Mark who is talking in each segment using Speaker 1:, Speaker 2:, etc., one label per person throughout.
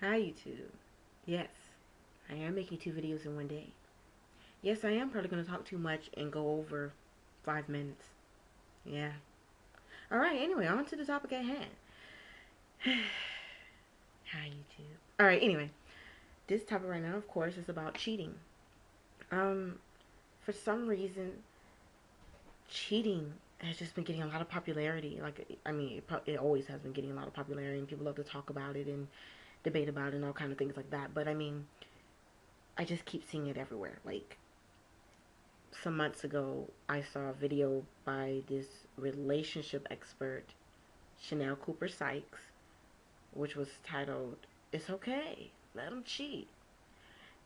Speaker 1: Hi YouTube. Yes, I am making 2 videos in one day. Yes, I am probably going to talk too much and go over 5 minutes. Yeah. Alright, anyway, on to the topic at hand. Hi YouTube. Alright, anyway, this topic right now, of course, is about cheating. Um, for some reason, cheating has just been getting a lot of popularity. It always has been getting a lot of popularity, and people love to talk about it and debate about it and all kind of things like that. But I just keep seeing it everywhere. Like, some months ago, I saw a video by this relationship expert, Chanel Cooper Sykes, which was titled, "It's Okay, Let Them Cheat."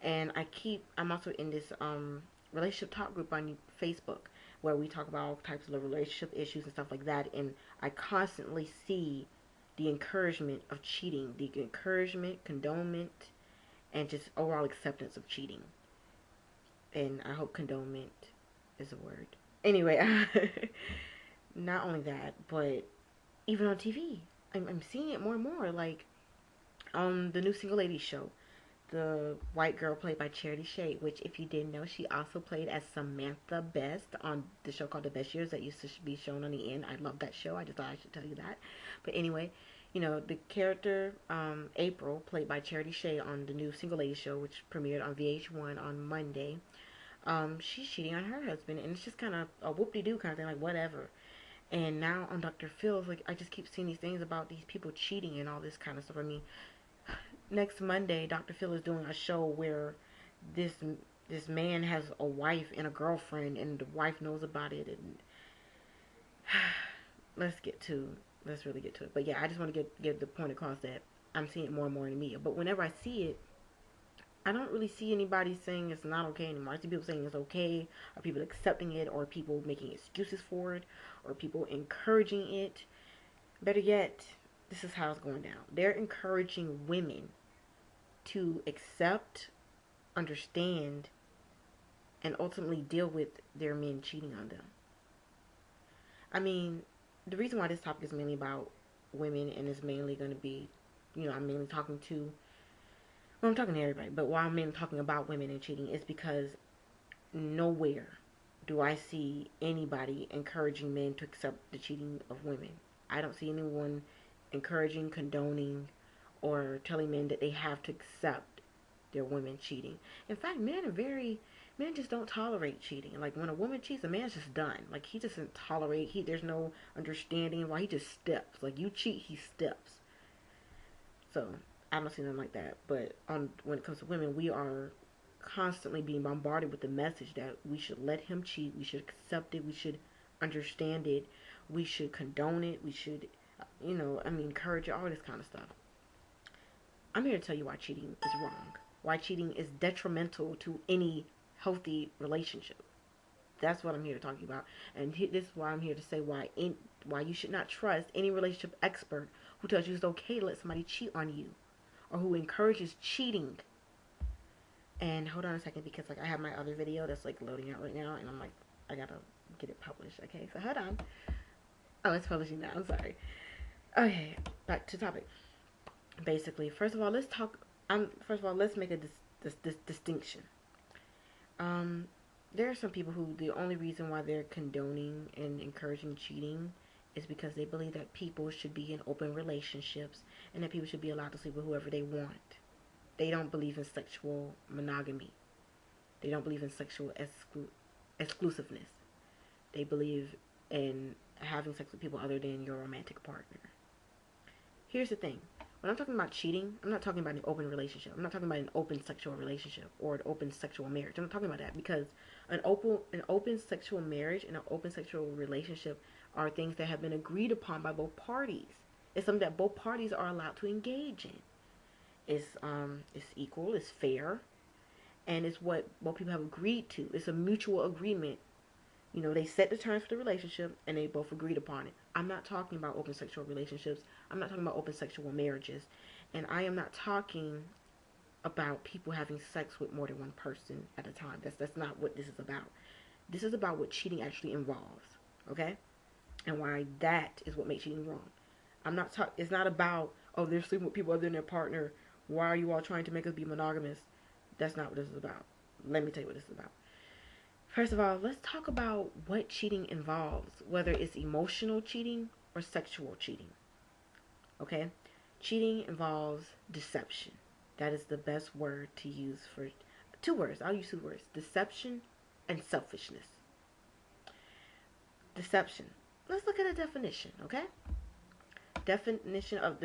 Speaker 1: And I'm also in this relationship talk group on Facebook where we talk about all types of relationship issues and stuff like that. And I constantly see the encouragement of cheating, the encouragement, condonement, and just overall acceptance of cheating. And I hope condonement is a word. Anyway, not only that, but even on TV, I'm seeing it more and more. Like on the new Single Ladies show, the white girl played by Charity Shade, which, if you didn't know, she also played as Samantha Best on the show called The Best Years that used to be shown on the end. I love that show. I just thought I should tell you that. But anyway, the character April, played by Charity Shade on the new Single Ladies show, which premiered on VH1 on Monday, she's cheating on her husband, and it's just kind of a whoop-de-doo kind of thing, like whatever. And now on Dr. Phil's, like, I just keep seeing these things about these people cheating and all this kind of stuff. I mean, next Monday, Dr. Phil is doing a show where this this man has a wife and a girlfriend, and the wife knows about it. And let's get to let's really get to it. But yeah, I just want to get the point across that I'm seeing it more and more in the media. But whenever I see it, I don't really see anybody saying it's not okay anymore. I see people saying it's okay, or people accepting it, or people making excuses for it, or people encouraging it. Better yet, this is how it's going down. They're encouraging women to accept, understand, and ultimately deal with their men cheating on them. I mean, the reason why this topic is mainly about women and is mainly going to be, I'm mainly talking to, well, I'm talking to everybody, but why I'm mainly talking about women and cheating is because nowhere do I see anybody encouraging men to accept the cheating of women. I don't see anyone encouraging, condoning, or telling men that they have to accept their women cheating. In fact, men just don't tolerate cheating. Like when a woman cheats, a man's just done. Like he just doesn't tolerate. There's no understanding why he just steps. Like you cheat, he steps. So I don't see them like that. But when it comes to women, we are constantly being bombarded with the message that we should let him cheat, we should accept it, we should understand it, we should condone it, we should, encourage it, all this kind of stuff. I'm here to tell you why cheating is wrong, why cheating is detrimental to any healthy relationship. That's what I'm here to talk about, and this is why I'm here to say why you should not trust any relationship expert who tells you it's okay to let somebody cheat on you, or who encourages cheating. And hold on a second, because like I have my other video that's like loading out right now, and I'm like, I gotta get it published. Okay, so hold on. Oh, it's publishing now. I'm sorry. Okay, back to topic. Basically, first of all, let's talk. First of all, let's make this distinction. Um, there are some people who the only reason why they're condoning and encouraging cheating is because they believe that people should be in open relationships and that people should be allowed to sleep with whoever they want. They don't believe in sexual monogamy. They don't believe in sexual exclusiveness. They believe in having sex with people other than your romantic partner. Here's the thing. When I'm talking about cheating, I'm not talking about an open relationship. I'm not talking about an open sexual relationship or an open sexual marriage. I'm not talking about that, because an open sexual marriage and an open sexual relationship are things that have been agreed upon by both parties. It's something that both parties are allowed to engage in. It's equal, it's fair, and it's what both people have agreed to. It's a mutual agreement. They set the terms for the relationship and they both agreed upon it. I'm not talking about open sexual relationships. I'm not talking about open sexual marriages. And I am not talking about people having sex with more than one person at a time. That's not what this is about. This is about what cheating actually involves. Okay? And why that is what makes cheating wrong. It's not about, oh, they're sleeping with people other than their partner Why are you all trying to make us be monogamous? That's not what this is about. Let me tell you what this is about. First of all, let's talk about what cheating involves, whether it's emotional cheating or sexual cheating. Okay? Cheating involves deception. That is the best word to use for two words. I'll use two words: deception and selfishness. Deception. Let's look at a definition, okay? Definition of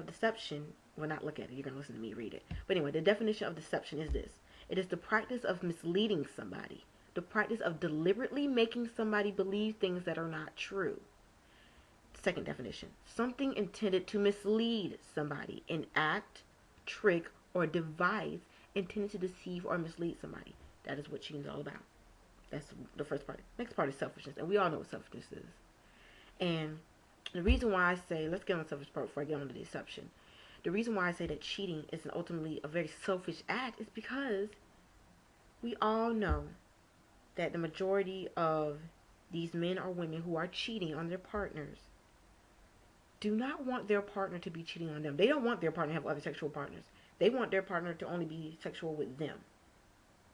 Speaker 1: deception. Well, not look at it. You're gonna listen to me read it. But anyway, the definition of deception is this: it is the practice of misleading somebody, the practice of deliberately making somebody believe things that are not true. Second definition: something intended to mislead somebody, an act, trick, or device intended to deceive or mislead somebody. That is what cheating is all about. That's the first part. Next part is selfishness, and we all know what selfishness is. And the reason why I say, let's get on the selfish part before I get on to the deception. The reason why I say that cheating is ultimately a very selfish act is because we all know that the majority of these men or women who are cheating on their partners do not want their partner to be cheating on them. They don't want their partner to have other sexual partners. They want their partner to only be sexual with them.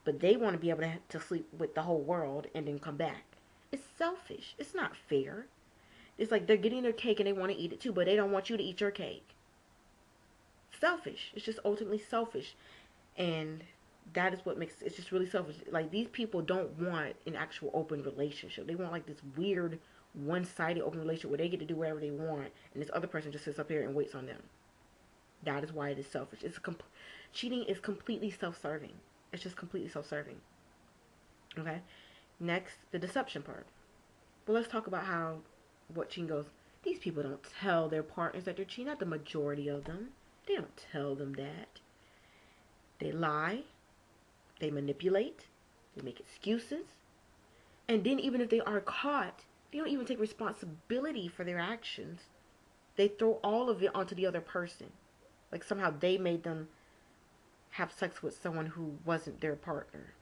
Speaker 1: But they want to be able to sleep with the whole world and then come back. It's selfish. It's not fair. It's like they're getting their cake and they want to eat it too, but they don't want you to eat your cake. Selfish. It's just ultimately selfish. And that is what makes it's just really selfish. Like, these people don't want an actual open relationship. They want like this weird one-sided open relationship where they get to do whatever they want and this other person just sits up here and waits on them. That is why it is selfish. Cheating is completely self-serving. It's just completely self-serving. Okay? Next, the deception part. Well, let's talk about what cheating goes. These people don't tell their partners that they're cheating. Not the majority of them. They don't tell them that. They lie. They manipulate. They make excuses. And then even if they are caught, they don't even take responsibility for their actions. They throw all of it onto the other person. Like somehow they made them have sex with someone who wasn't their partner.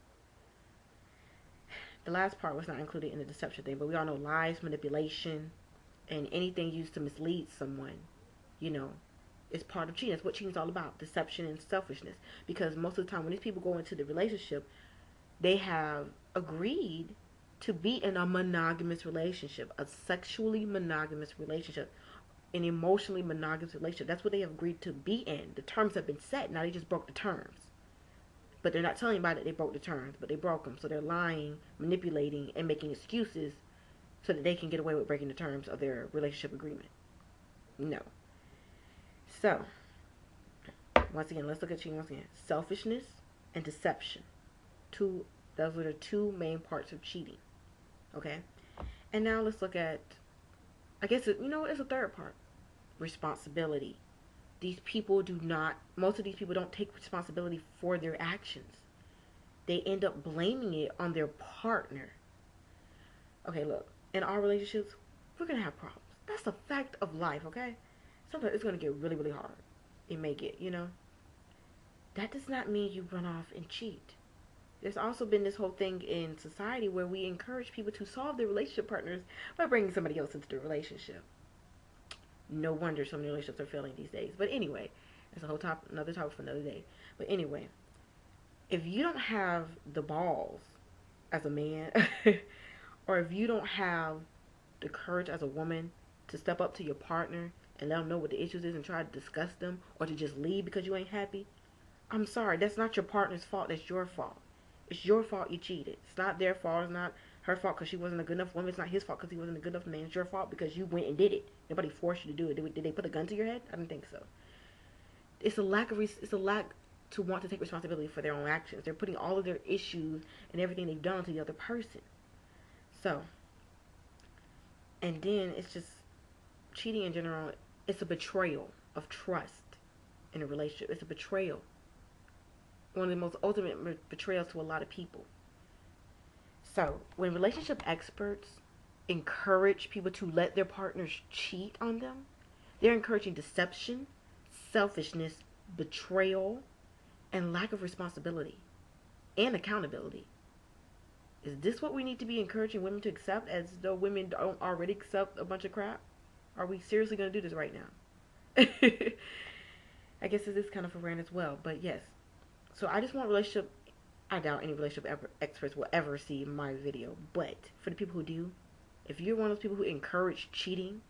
Speaker 1: The last part was not included in the deception thing, but we all know lies, manipulation, and anything used to mislead someone, is part of cheating. That's what cheating is all about: deception and selfishness. Because most of the time when these people go into the relationship, they have agreed to be in a monogamous relationship, a sexually monogamous relationship, an emotionally monogamous relationship. That's what they have agreed to be in. The terms have been set. Now they just broke the terms. But they're not telling anybody that they broke the terms, but they broke them. So they're lying, manipulating, and making excuses so that they can get away with breaking the terms of their relationship agreement. No. So, once again, let's look at cheating once again. Selfishness and deception. Those are the two main parts of cheating. Okay? And now let's look at, I guess, it's a third part. Responsibility. Most of these people don't take responsibility for their actions. They end up blaming it on their partner. Okay, look, in our relationships, we're going to have problems. That's a fact of life, okay? Sometimes it's going to get really, really hard. It may get, That does not mean you run off and cheat. There's also been this whole thing in society where we encourage people to solve their relationship partners by bringing somebody else into the relationship. No wonder so many relationships are failing these days. But anyway, that's another topic for another day. But anyway, if you don't have the balls as a man, or if you don't have the courage as a woman to step up to your partner and let them know what the issues is and try to discuss them, or to just leave because you ain't happy, I'm sorry, that's not your partner's fault. That's your fault. It's your fault you cheated. It's not their fault. It's not her fault because she wasn't a good enough woman. It's not his fault because he wasn't a good enough man. It's your fault because you went and did it. Nobody forced you to do it. Did they put a gun to your head? I don't think so. It's a lack to want to take responsibility for their own actions. They're putting all of their issues and everything they've done to the other person. So, and then it's just cheating in general. It's a betrayal of trust in a relationship. It's a betrayal. One of the most ultimate betrayals to a lot of people. So, when relationship experts encourage people to let their partners cheat on them, they're encouraging deception, selfishness, betrayal, and lack of responsibility and accountability. Is this what we need to be encouraging women to accept, as though women don't already accept a bunch of crap? Are we seriously going to do this right now? I guess this is kind of a rant as well, but yes. So I just want relationship. I doubt any experts will ever see my video, but for the people who do, if you're one of those people who encourage cheating,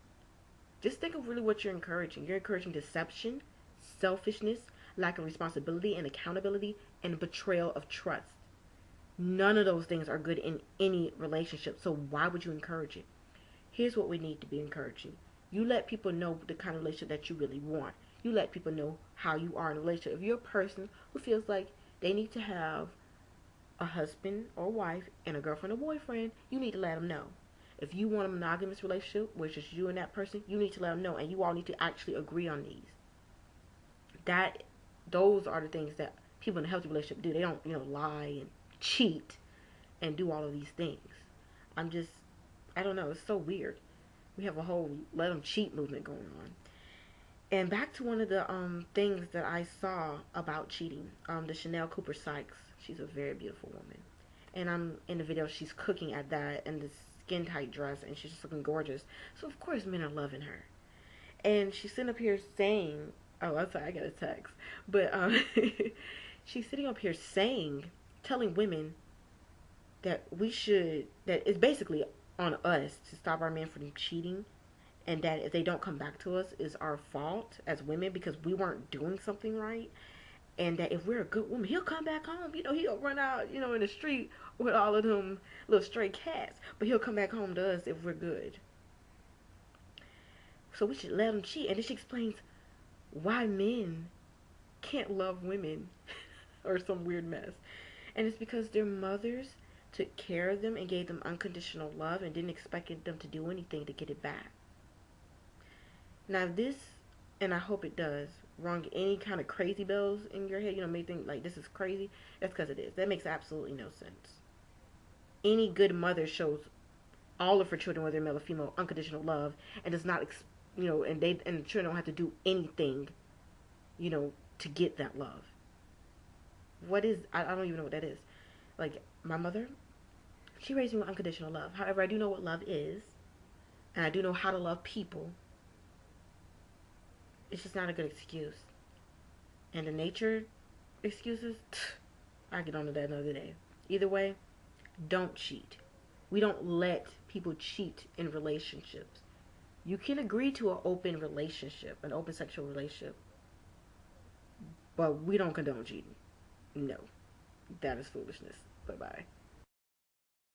Speaker 1: just think of really what you're encouraging. You're encouraging deception, selfishness, lack of responsibility and accountability, and betrayal of trust. None of those things are good in any relationship, so why would you encourage it? Here's what we need to be encouraging. You let people know the kind of relationship that you really want. You let people know how you are in a relationship. If you're a person who feels like they need to have a husband or wife and a girlfriend or boyfriend, you need to let them know. If you want a monogamous relationship, which is you and that person, you need to let them know, and you all need to actually agree on these. That, those are the things that people in a healthy relationship do. They don't, lie and cheat and do all of these things. I'm just, I don't know. It's so weird. We have a whole let them cheat movement going on. And back to one of the things that I saw about cheating, the Chanel Cooper Sykes. She's a very beautiful woman, and I'm in the video. She's cooking at that in this skin tight dress, and she's just looking gorgeous. So of course men are loving her. And she's sitting up here saying, "Oh, I'm sorry, I got a text," but she's sitting up here saying, telling women that that it's basically on us to stop our men from cheating, and that if they don't come back to us is our fault as women because we weren't doing something right, and that if we're a good woman, he'll come back home. He'll run out, in the street with all of them little stray cats, but he'll come back home to us if we're good. So we should let him cheat. And then she explains why men can't love women or some weird mess. And it's because their mothers took care of them and gave them unconditional love and didn't expect them to do anything to get it back. Now this, and I hope it does, rung any kind of crazy bells in your head, may think like this is crazy. That's because it is. That makes absolutely no sense. Any good mother shows all of her children, whether male or female, unconditional love and does not, and the children don't have to do anything, to get that love. What is, I don't even know what that is. Like, my mother, she raised me with unconditional love. However, I do know what love is, and I do know how to love people. It's just not a good excuse. And the nature excuses, I get on to that another day. Either way, don't cheat. We don't let people cheat in relationships. You can agree to an open relationship, an open sexual relationship, but we don't condone cheating. No, that is foolishness. Bye-bye.